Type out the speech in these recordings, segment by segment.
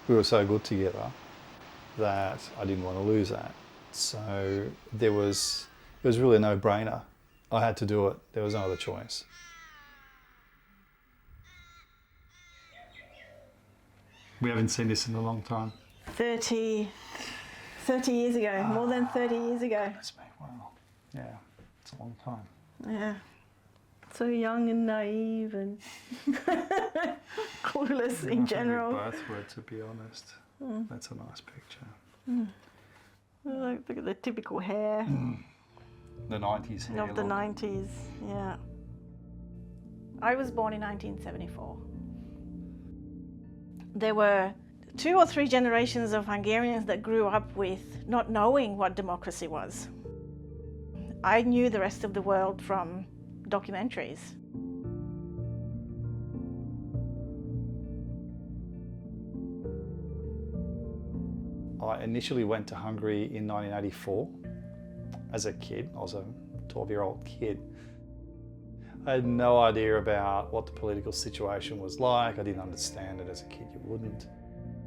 we were so good together that I didn't want to lose that. So it was really a no-brainer. I had to do it. There was no other choice. We haven't seen this in a long time. 30 years ago, more than 30 years ago. Goodness me, wow. Yeah, it's a long time. Yeah. So young and naive and clueless in general. Both were, to be honest. That's a nice picture. Look at the typical hair. The 90s hair. Of the 90s, yeah. I was born in 1974. There were 2 or 3 generations of Hungarians that grew up with not knowing what democracy was. I knew the rest of the world from documentaries. I initially went to Hungary in 1984 as a kid. I was a 12-year-old kid. I had no idea about what the political situation was like. I didn't understand it as a kid, you wouldn't.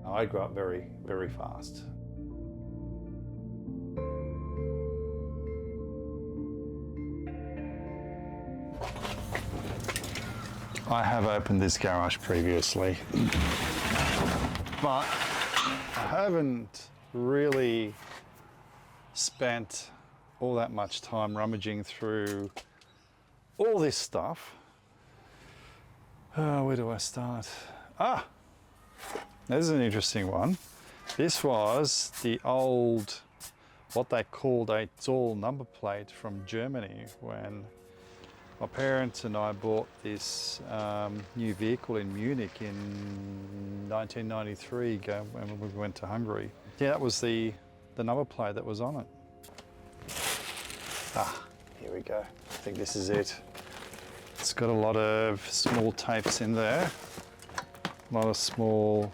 I grew up very, very fast. I have opened this garage previously, but I haven't really spent all that much time rummaging through all this stuff. Where do I start? This is an interesting one. This was the old, what they called a Zoll number plate from Germany when my parents and I bought this new vehicle in Munich in 1993 when we went to Hungary. Yeah, that was the number plate that was on it. Here we go. I think this is it. It's got a lot of small tapes in there. A lot of small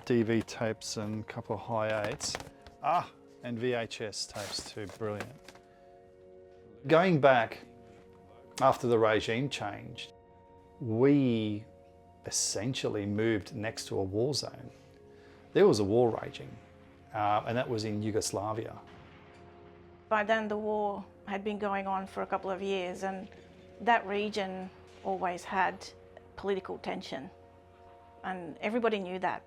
DV tapes and a couple of high 8s. And VHS tapes too, brilliant. Going back, after the regime changed, we essentially moved next to a war zone. There was a war raging, and that was in Yugoslavia. By then the war had been going on for a couple of years, and that region always had political tension, and everybody knew that.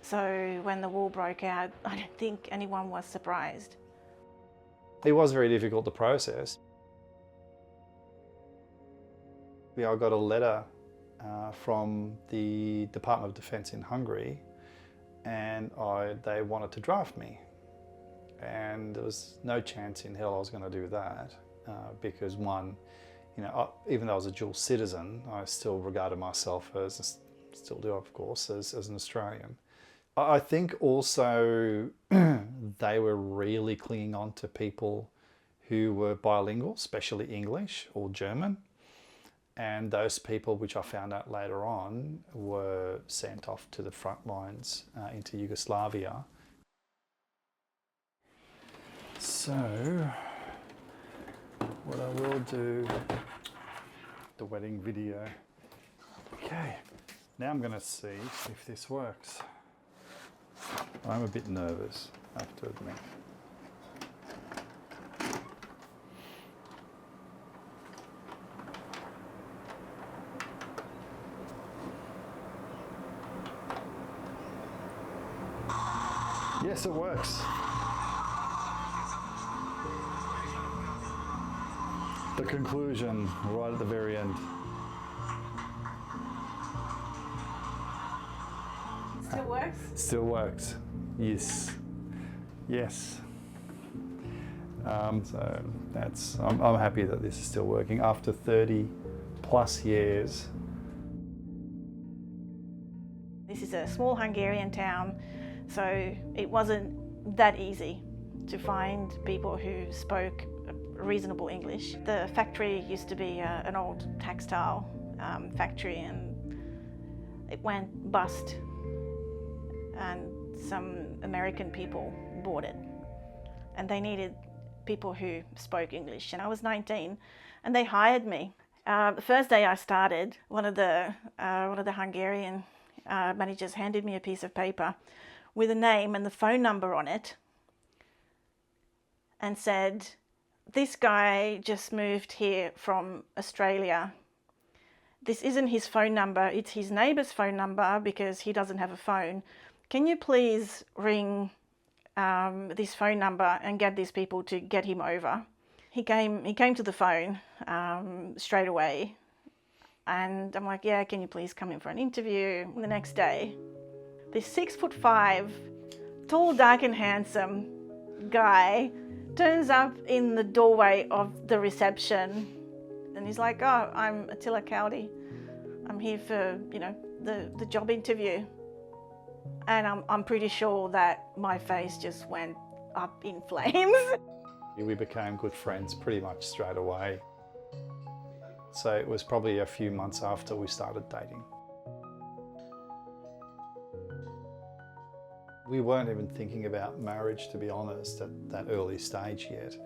So when the war broke out, I don't think anyone was surprised. It was very difficult to process. I got a letter from the Department of Defense in Hungary, and they wanted to draft me. And there was no chance in hell I was going to do that because one, even though I was a dual citizen, I still regarded myself as, still do of course, as an Australian. I think also they were really clinging on to people who were bilingual, especially English or German. And those people, which I found out later on, were sent off to the front lines into Yugoslavia. So, what I will do, the wedding video. Okay, now I'm going to see if this works. I'm a bit nervous, I have to admit. Yes, it works. The conclusion, right at the very end. Still works? Still works. Yes. Yes. So that's, I'm happy that this is still working after 30 plus years. This is a small Hungarian town, so it wasn't that easy to find people who spoke reasonable English. The factory used to be an old textile factory, and it went bust, and some American people bought it, and they needed people who spoke English, and I was 19 and they hired me. The first day I started, one of the Hungarian managers handed me a piece of paper with a name and the phone number on it and said, "This guy just moved here from Australia. This isn't his phone number, it's his neighbour's phone number because he doesn't have a phone. Can you please ring this phone number and get these people to get him over?" He came to the phone straight away, and I'm like, "Yeah, can you please come in for an interview?" The next day, this 6'5", tall, dark and handsome guy turns up in the doorway of the reception, and he's like, "Oh, I'm Attila Cowdy. I'm here for, the job interview." And I'm pretty sure that my face just went up in flames. We became good friends pretty much straight away. So it was probably a few months after we started dating. We weren't even thinking about marriage, to be honest, at that early stage yet.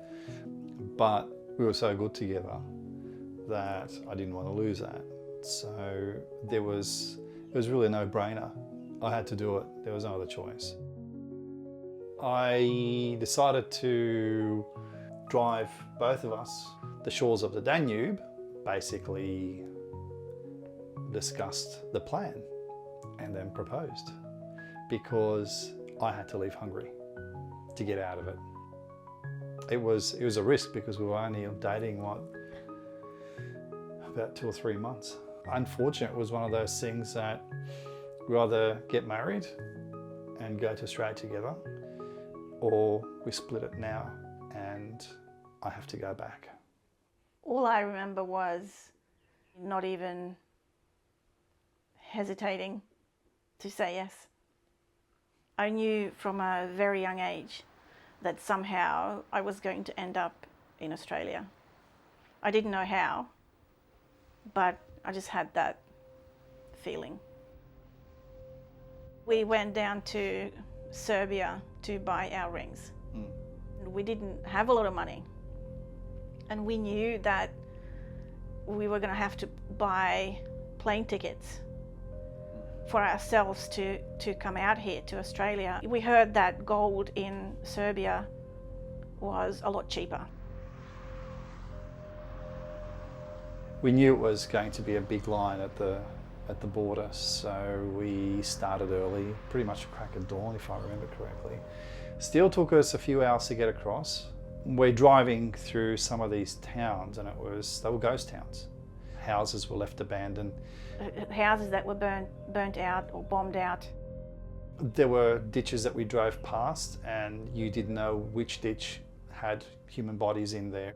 But we were so good together that I didn't want to lose that. So it was really a no-brainer. I had to do it. There was no other choice. I decided to drive both of us the shores of the Danube, basically discussed the plan and then proposed, because I had to leave Hungary to get out of it. It was a risk because we were only dating, about 2 or 3 months. Unfortunately, it was one of those things that we either get married and go to Australia together, or we split it now and I have to go back. All I remember was not even hesitating to say yes. I knew from a very young age that somehow I was going to end up in Australia. I didn't know how, but I just had that feeling. We went down to Serbia to buy our rings. We didn't have a lot of money, and we knew that we were going to have to buy plane tickets for ourselves to come out here to Australia. We heard that gold in Serbia was a lot cheaper. We knew it was going to be a big line at the border, so we started early, pretty much crack of dawn if I remember correctly. Still took us a few hours to get across. We're driving through some of these towns and they were ghost towns. Houses were left abandoned. Houses that were burnt out or bombed out. There were ditches that we drove past and you didn't know which ditch had human bodies in there.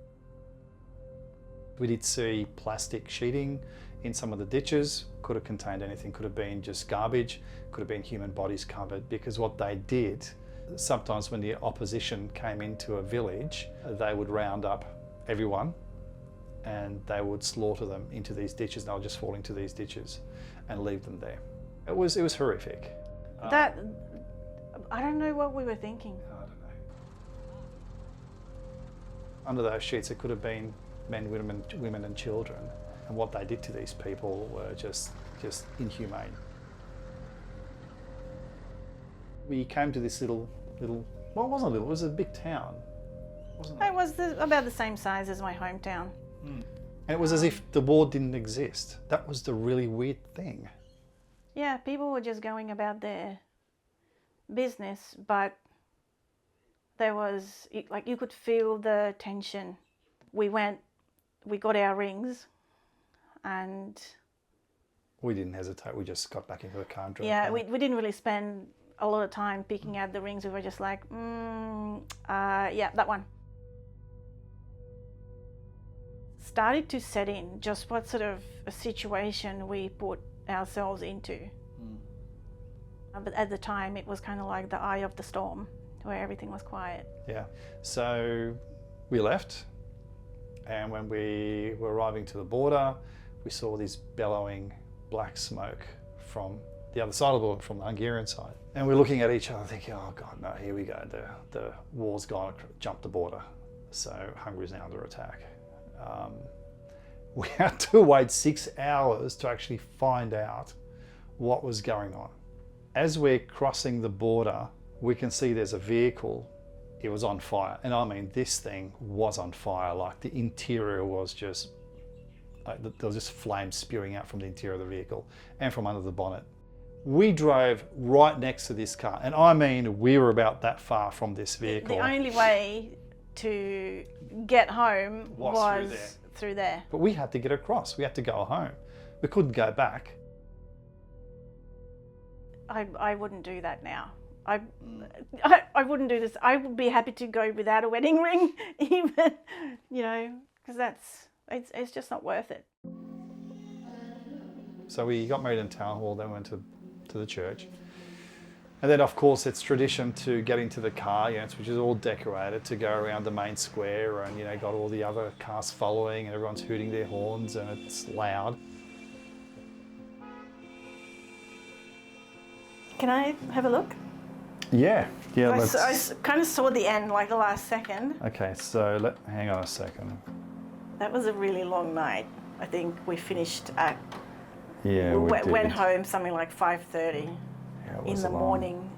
We did see plastic sheeting in some of the ditches. Could have contained anything, could have been just garbage, could have been human bodies covered, because what they did, sometimes when the opposition came into a village, they would round up everyone and they would slaughter them into these ditches. They'll just fall into these ditches and leave them there. It was horrific. I don't know what we were thinking. I don't know. Under those sheets, it could have been men, women and children. And what they did to these people were just inhumane. We came to this little, well, it wasn't little, it was a big town, wasn't it? It was about the same size as my hometown. And it was as if the war didn't exist. That was the really weird thing. Yeah, people were just going about their business, but there was, like, you could feel the tension. We got our rings, and we didn't hesitate. We just got back into the car and drove. Yeah, we didn't really spend a lot of time picking out the rings. We were just like, yeah, that one. Started to set in just what sort of a situation we put ourselves into. But at the time, it was kind of like the eye of the storm, where everything was quiet. Yeah, so we left, and when we were arriving to the border, we saw this bellowing black smoke from the other side of the border, from the Hungarian side. And we're looking at each other thinking, oh God, no, here we go. The war's gone, jumped the border. So Hungary's now under attack. We had to wait 6 hours to actually find out what was going on. As we're crossing the border, we can see there's a vehicle. It was on fire. And I mean, this thing was on fire. Like the interior was just, there was just flames spewing out from the interior of the vehicle and from under the bonnet. We drove right next to this car. And I mean, we were about that far from this vehicle. The only way to get home was through there. But we had to get across. We had to go home. We couldn't go back. I wouldn't do that now. I wouldn't do this. I would be happy to go without a wedding ring, even, you know, because it's just not worth it. So we got married in Town Hall, then went to the church. And then, of course, it's tradition to get into the car, which is all decorated, to go around the main square, and, got all the other cars following, and everyone's hooting their horns, and it's loud. Can I have a look? Yeah. I kind of saw the end, like the last second. Okay, so hang on a second. That was a really long night. I think we finished at. Yeah, we went home something like 5:30 in the morning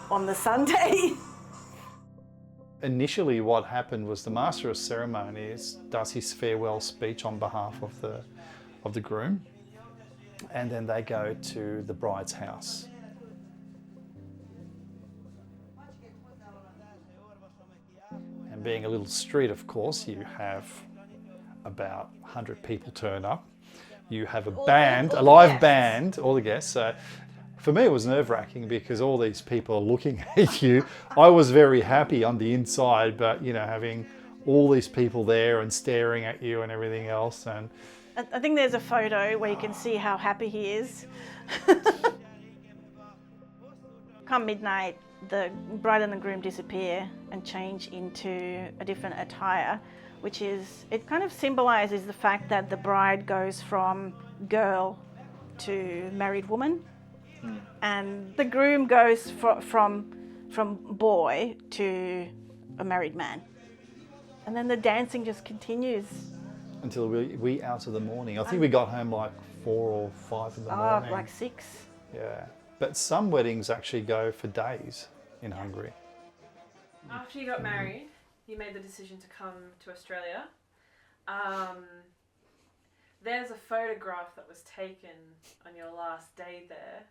on the Sunday. Initially, what happened was the Master of Ceremonies does his farewell speech on behalf of the groom, and then they go to the bride's house. And being a little street, of course, you have about 100 people turn up. You have a band, a live band, all the guests. So for me, it was nerve-wracking because all these people are looking at you. I was very happy on the inside, but having all these people there and staring at you and everything else. And I think there's a photo where you can see how happy he is. Come midnight, the bride and the groom disappear and change into a different attire, which it kind of symbolizes the fact that the bride goes from girl to married woman, and the groom goes from boy to a married man. And then the dancing just continues. Until we out of the morning. I think we got home like 4 or 5 in the morning. Like 6. Yeah. But some weddings actually go for days in Hungary. After you got married, you made the decision to come to Australia. There's a photograph that was taken on your last day there.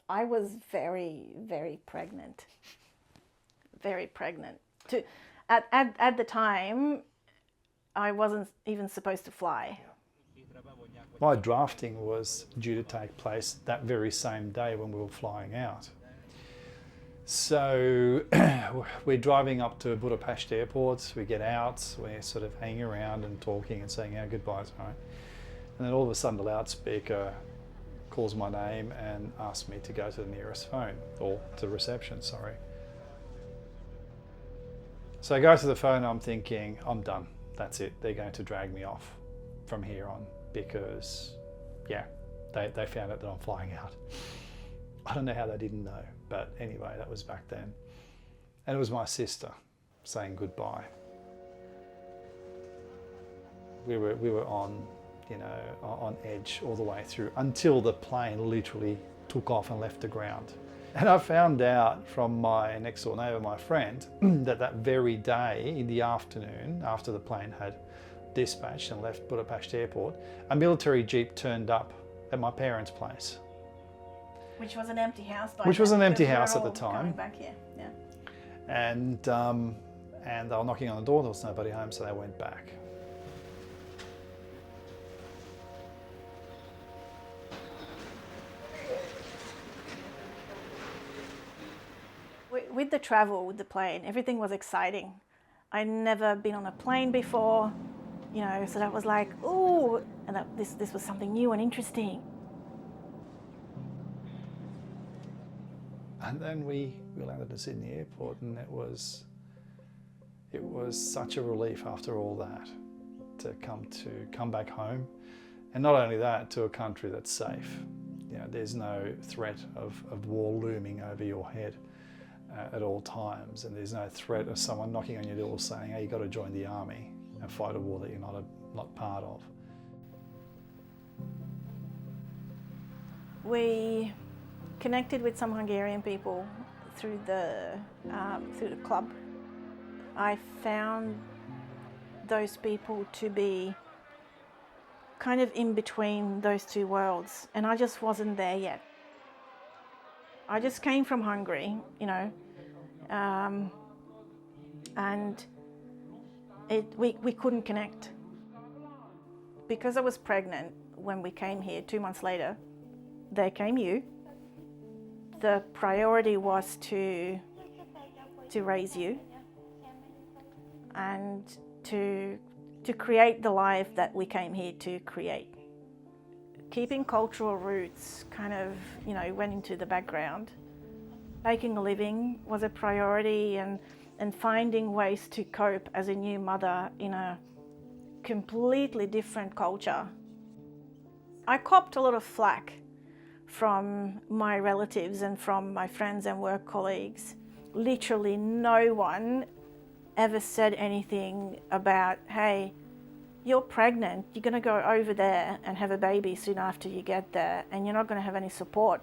I was very, very pregnant. Very pregnant. At the time, I wasn't even supposed to fly. My drafting was due to take place that very same day when we were flying out. So we're driving up to Budapest airport, we get out, we're sort of hanging around and talking and saying our goodbyes, right? And then all of a sudden the loudspeaker calls my name and asks me to go to the nearest phone, or to reception, sorry. So I go to the phone and I'm thinking, I'm done, that's it, they're going to drag me off from here on because, they found out that I'm flying out. I don't know how they didn't know, but anyway, that was back then. And it was my sister saying goodbye. We were on, on edge all the way through until the plane literally took off and left the ground. And I found out from my next door neighbour, my friend, that very day in the afternoon, after the plane had dispatched and left Budapest airport, a military jeep turned up at my parents' place. Which was an empty house by Which was an empty because house we were at the all time. coming back here, yeah. And they were knocking on the door, there was nobody home, so they went back. With the travel, with the plane, everything was exciting. I'd never been on a plane before, so that was like, ooh, and this was something new and interesting. And then we landed at Sydney Airport, and it was such a relief after all that to come back home, and not only that, to a country that's safe. There's no threat of war looming over your head at all times, and there's no threat of someone knocking on your door saying, "Hey, you've got to join the army and fight a war that you're not part of." We connected with some Hungarian people through the club. I found those people to be kind of in between those two worlds, and I just wasn't there yet. I just came from Hungary, you know, and we couldn't connect. Because I was pregnant when we came here, 2 months later, there came you. The priority was to raise you and to create the life that we came here to create. Keeping cultural roots kind of, you know, went into the background. Making a living was a priority, and finding ways to cope as a new mother in a completely different culture. I copped a lot of flack from my relatives and from my friends and work colleagues. Literally no one ever said anything about, hey, you're pregnant, you're going to go over there and have a baby soon after you get there, and you're not going to have any support.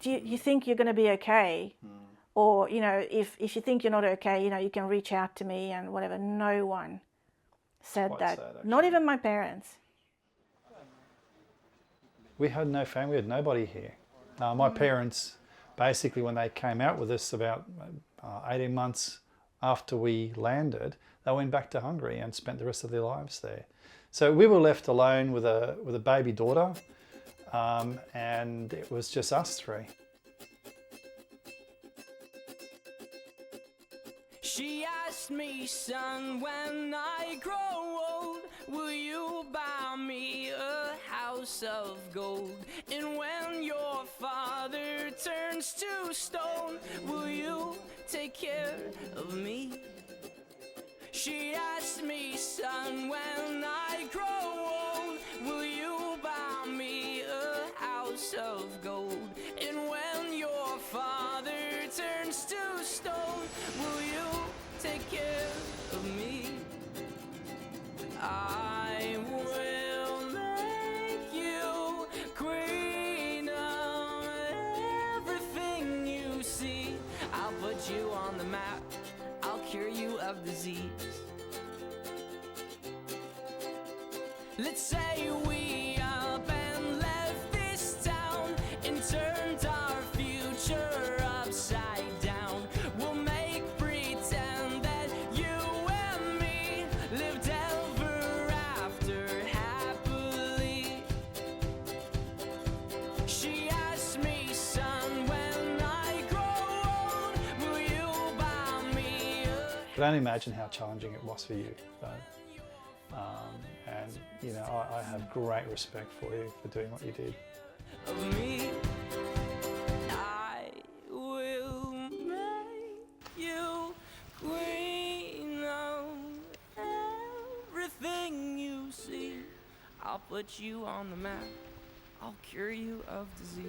Do you think you're going to be okay? Or, you know, if you think you're not okay, you know, you can reach out to me and whatever. No one said Quite that. sad, Not even my parents. We had no family, we had nobody here. My parents, basically when they came out with us about 18 months after we landed, they went back to Hungary and spent the rest of their lives there. So we were left alone with a baby daughter, and it was just us three. She asked me, son, when I grow old, will you buy me a house of gold? And when your father turns to stone, will you take care of me? She asked me, son, when I grow old, will you buy me a house of gold? And when your father turns to stone, will you take care of me? I will make you queen of everything you see. I'll put you on the map, I'll cure you of disease. Let's say we up and left this town and turned our future upside down. We'll make pretend that you and me lived ever after happily. She asked me, son, when I grow old, will you buy me a... I can only imagine how challenging it was for you, though. And you know, I have great respect for you for doing what you did. Of me, I will make you queen of everything you see. I'll put you on the map, I'll cure you of disease.